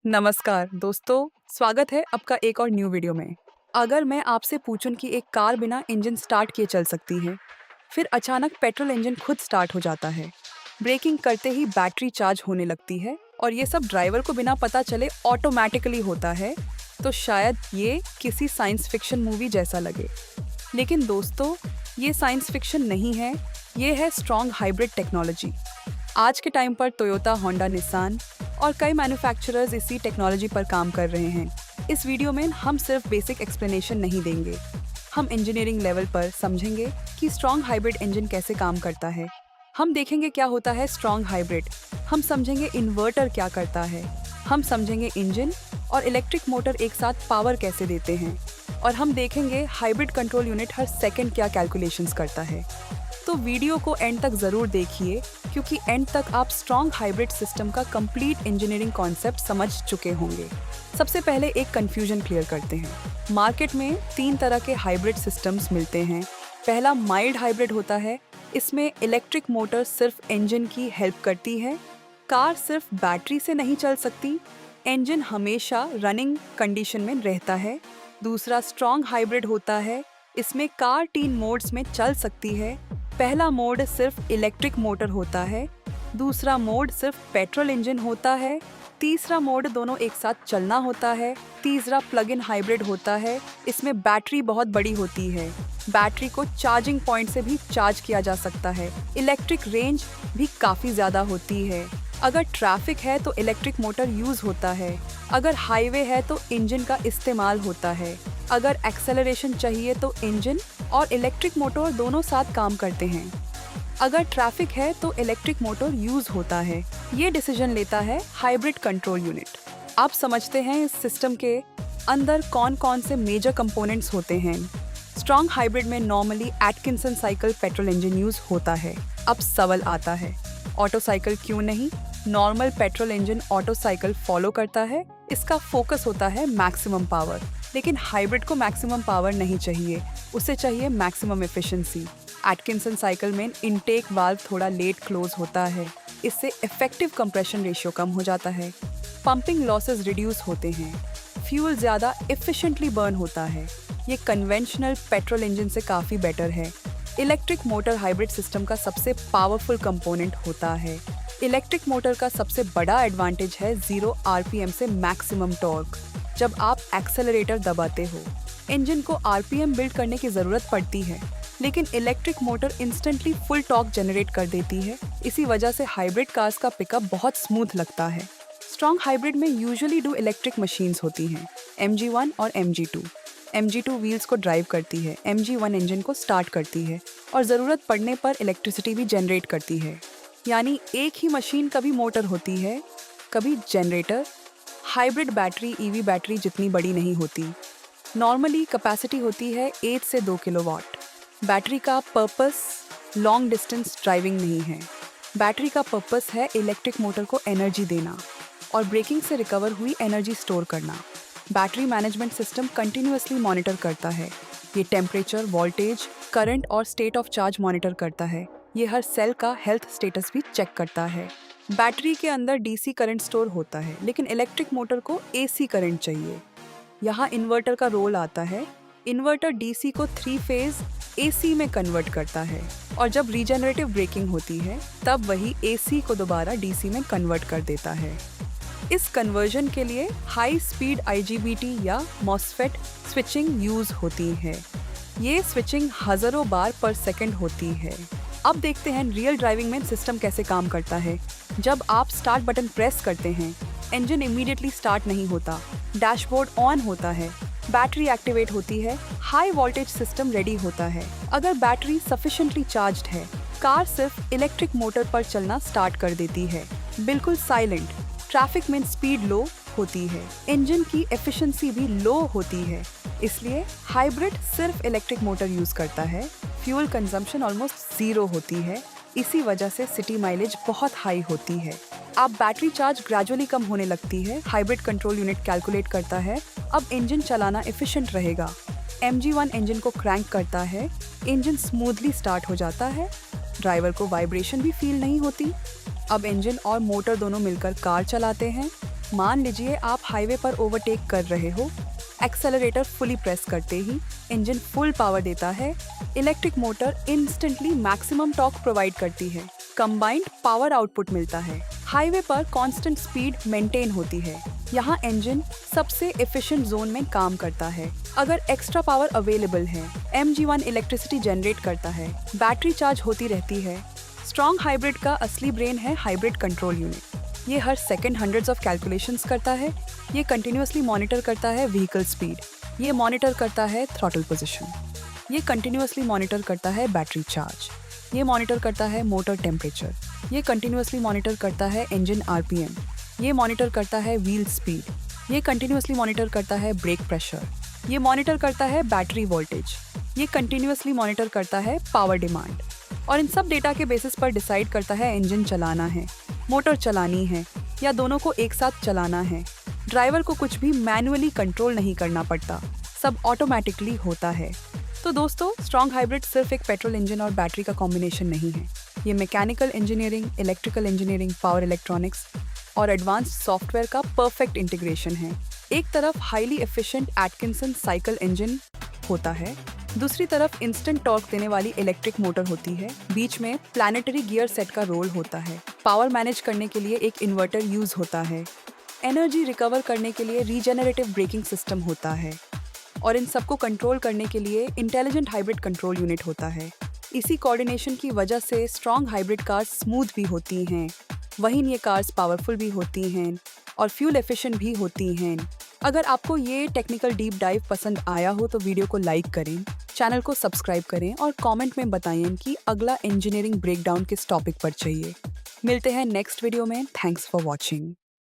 नमस्कार दोस्तों, स्वागत है आपका एक और न्यू वीडियो में। अगर मैं आपसे पूछूं कि एक कार बिना इंजन स्टार्ट किए चल सकती है, फिर अचानक पेट्रोल इंजन खुद स्टार्ट हो जाता है, ब्रेकिंग करते ही बैटरी चार्ज होने लगती है और ये सब ड्राइवर को बिना पता चले ऑटोमेटिकली होता है, तो शायद ये किसी साइंस फिक्शन मूवी जैसा लगे। लेकिन दोस्तों, ये साइंस फिक्शन नहीं है, ये है स्ट्रॉन्ग हाइब्रिड टेक्नोलॉजी। आज के टाइम पर टोयोटा, होंडा, निसान और कई मैन्युफैक्चरर्स इसी टेक्नोलॉजी पर काम कर रहे हैं। इस वीडियो में हम सिर्फ बेसिक एक्सप्लेनेशन नहीं देंगे, हम इंजीनियरिंग लेवल पर समझेंगे कि स्ट्रॉन्ग हाइब्रिड इंजन कैसे काम करता है। हम देखेंगे क्या होता है स्ट्रॉन्ग हाइब्रिड, हम समझेंगे इन्वर्टर क्या करता है, हम समझेंगे इंजन और इलेक्ट्रिक मोटर एक साथ पावर कैसे देते हैं, और हम देखेंगे हाइब्रिड कंट्रोल यूनिट हर सेकंड क्या कैलकुलेशंस करता है। तो वीडियो को एंड तक ज़रूर देखिए, क्योंकि एंड तक आप स्ट्रॉन्ग हाइब्रिड सिस्टम का कंप्लीट इंजीनियरिंग कॉन्सेप्ट समझ चुके होंगे। सबसे पहले एक कंफ्यूजन क्लियर करते हैं। मार्केट में 3 तरह के हाइब्रिड सिस्टम्स मिलते हैं। पहला माइल्ड हाइब्रिड होता है, इसमें इलेक्ट्रिक मोटर सिर्फ इंजन की हेल्प करती है, कार सिर्फ बैटरी से नहीं चल सकती, इंजन हमेशा रनिंग कंडीशन में रहता है। दूसरा स्ट्रॉन्ग हाइब्रिड होता है, इसमें कार 3 मोड्स में चल सकती है। पहला मोड सिर्फ इलेक्ट्रिक मोटर होता है, दूसरा मोड सिर्फ पेट्रोल इंजन होता है, तीसरा मोड दोनों एक साथ चलना होता है, तीसरा प्लग इन हाइब्रिड होता है, इसमें बैटरी बहुत बड़ी होती है, बैटरी को चार्जिंग पॉइंट से भी चार्ज किया जा सकता है, इलेक्ट्रिक रेंज भी काफ़ी ज़्यादा होती है। अगर ट्रैफिक है तो इलेक्ट्रिक मोटर यूज़ होता है, अगर हाईवे है तो इंजन का इस्तेमाल होता है, अगर एक्सेलरेशन चाहिए तो इंजन और इलेक्ट्रिक मोटर दोनों साथ काम करते हैं, अगर ट्रैफिक है तो इलेक्ट्रिक मोटर यूज़ होता है। ये डिसीजन लेता है हाइब्रिड कंट्रोल यूनिट। आप समझते हैं इस सिस्टम के अंदर कौन कौन से मेजर कंपोनेंट्स होते हैं। स्ट्रॉन्ग हाइब्रिड में normally Atkinson cycle petrol engine use होता है। अब सवाल आता है, ऑटो साइकिल क्यों नहीं? Normal petrol engine auto cycle follow करता है, इसका फोकस होता है मैक्सिमम पावर, लेकिन हाइब्रिड को मैक्सिमम पावर नहीं चाहिए, उसे चाहिए मैक्सिमम एफिशिएंसी। एटकिंसन साइकिल में इनटेक वाल्व थोड़ा लेट क्लोज होता है, इससे इफेक्टिव कंप्रेशन रेशियो कम हो जाता है, पंपिंग लॉसेस रिड्यूस होते हैं, फ्यूल ज़्यादा एफिशिएंटली बर्न होता है। ये कन्वेंशनल पेट्रोल इंजन से काफ़ी बेटर है। इलेक्ट्रिक मोटर हाइब्रिड सिस्टम का सबसे पावरफुल कंपोनेंट होता है। इलेक्ट्रिक मोटर का सबसे बड़ा एडवांटेज है 0 आरपीएम से मैक्सिमम टॉर्क। जब आप एक्सेलरेटर दबाते हो, इंजन को आरपीएम बिल्ड करने की ज़रूरत पड़ती है, लेकिन electric motor instantly full torque generate कर देती है। इसी वजह से हाइब्रिड कार्स का पिकअप बहुत स्मूथ लगता है। स्ट्रॉन्ग हाइब्रिड में यूजुअली 2 इलेक्ट्रिक मशीन्स होती हैं, MG1 और MG2। MG2 व्हील्स को ड्राइव करती है, MG1 इंजन को स्टार्ट करती है और ज़रूरत पड़ने पर इलेक्ट्रिसिटी भी जनरेट करती है। यानी एक ही मशीन कभी मोटर होती है, कभी generator. Hybrid battery EV battery जितनी बड़ी नहीं होती। नॉर्मली कैपेसिटी होती है 1 से 2 किलोवाट। बैटरी का पर्पस लॉन्ग डिस्टेंस ड्राइविंग नहीं है, बैटरी का पर्पस है इलेक्ट्रिक मोटर को एनर्जी देना और ब्रेकिंग से रिकवर हुई एनर्जी स्टोर करना। Battery management system continuously monitor करता है। ये टेम्परेचर, वोल्टेज, करंट और स्टेट ऑफ चार्ज मॉनिटर करता है। ये हर सेल का हेल्थ स्टेटस भी चेक करता है। बैटरी के अंदर डीसी करंट स्टोर होता है, लेकिन इलेक्ट्रिक मोटर को एसी करंट चाहिए। यहाँ इन्वर्टर का रोल आता है। इन्वर्टर डीसी को 3 फेज एसी में कन्वर्ट करता है और जब रीजनरेटिव ब्रेकिंग होती है, तब वही एसी को दोबारा डीसी में कन्वर्ट कर देता है। इस कन्वर्जन के लिए हाई स्पीड आईजीबीटी या मॉसफेट स्विचिंग यूज होती है। ये स्विचिंग हजारों बार पर सेकंड होती है। अब देखते हैं रियल ड्राइविंग में सिस्टम कैसे काम करता है। जब आप स्टार्ट बटन प्रेस करते हैं, इंजन इमीडिएटली स्टार्ट नहीं होता, डैशबोर्ड ऑन होता है, बैटरी एक्टिवेट होती है, हाई वोल्टेज सिस्टम रेडी होता है। अगर बैटरी सफिशिएंटली चार्ज्ड है, कार सिर्फ इलेक्ट्रिक मोटर पर चलना स्टार्ट कर देती है, बिल्कुल साइलेंट। ट्रैफिक में स्पीड लो होती है, इंजन की एफिशिएंसी भी लो होती है, इसलिए हाइब्रिड सिर्फ इलेक्ट्रिक मोटर यूज करता है। फ्यूल कंजम्पशन ऑलमोस्ट 0 होती है, इसी वजह से सिटी माइलेज बहुत हाई होती है। अब बैटरी चार्ज ग्रेजुअली कम होने लगती है। हाइब्रिड कंट्रोल यूनिट कैलकुलेट करता है अब इंजन चलाना एफिशिएंट रहेगा। MG1 इंजन को क्रैंक करता है, इंजन स्मूथली स्टार्ट हो जाता है, ड्राइवर को वाइब्रेशन भी फील नहीं होती। अब इंजन और मोटर दोनों मिलकर कार चलाते हैं। मान लीजिए आप हाईवे पर ओवरटेक कर रहे हो, एक्सेलरेटर फुली प्रेस करते ही इंजन फुल पावर देता है। Electric motor instantly maximum torque provide करती है, कंबाइंड पावर आउटपुट मिलता है। हाईवे पर कांस्टेंट स्पीड मेंटेन होती है। यहाँ इंजन सबसे एफिशिएंट जोन में काम करता है। अगर एक्स्ट्रा पावर अवेलेबल है, MG1 इलेक्ट्रिसिटी जनरेट करता है, बैटरी चार्ज होती रहती है। स्ट्रॉन्ग हाइब्रिड का असली ब्रेन है हाइब्रिड कंट्रोल यूनिट। ये हर सेकंड हंड्रेड्स ऑफ कैलकुलेशंस करता है। ये कंटिन्यूअसली मॉनिटर करता है व्हीकल स्पीड। ये मॉनिटर करता है थ्रॉटल पोजीशन। ये कंटिन्यूअसली मॉनिटर करता है बैटरी चार्ज। ये मॉनिटर करता है मोटर टेम्परेचर। ये कंटिन्यूअसली मॉनिटर करता है इंजन RPM। ये मॉनिटर करता है व्हील स्पीड। ये कंटिन्यूअसली मॉनिटर करता है ब्रेक प्रेशर। ये मॉनिटर करता है बैटरी वोल्टेज। ये कंटिन्यूअसली मॉनिटर करता है पावर डिमांड। और इन सब डेटा के बेसिस पर डिसाइड करता है इंजन चलाना है, मोटर चलानी है या दोनों को एक साथ चलाना है। ड्राइवर को कुछ भी मैन्युअली कंट्रोल नहीं करना पड़ता, सब ऑटोमेटिकली होता है। तो दोस्तों, स्ट्रॉन्ग हाइब्रिड सिर्फ एक पेट्रोल इंजन और बैटरी का कॉम्बिनेशन नहीं है। ये mechanical engineering, electrical engineering, power electronics और एडवांस्ड सॉफ्टवेयर का परफेक्ट इंटीग्रेशन है। एक तरफ highly efficient Atkinson cycle engine होता है, दूसरी तरफ इंस्टेंट टॉर्क देने वाली इलेक्ट्रिक मोटर होती है। बीच में प्लैनेटरी गियर सेट का रोल होता है। पावर मैनेज करने के लिए एक इन्वर्टर यूज होता है। एनर्जी रिकवर करने के लिए रीजेनरेटिव ब्रेकिंग सिस्टम होता है। और इन सबको कंट्रोल करने के लिए इंटेलिजेंट हाइब्रिड कंट्रोल यूनिट होता है। इसी कोऑर्डिनेशन की वजह से स्ट्रॉन्ग हाइब्रिड कार्स स्मूथ भी होती हैं, वहीं ये कार्स पावरफुल भी होती हैं और फ्यूल एफिशिएंट भी होती हैं। अगर आपको ये टेक्निकल डीप डाइव पसंद आया हो तो वीडियो को लाइक करें, चैनल को सब्सक्राइब करें और कमेंट में बताएं कि अगला इंजीनियरिंग ब्रेकडाउन किस टॉपिक पर चाहिए। मिलते हैं नेक्स्ट वीडियो में। Thanks for watching.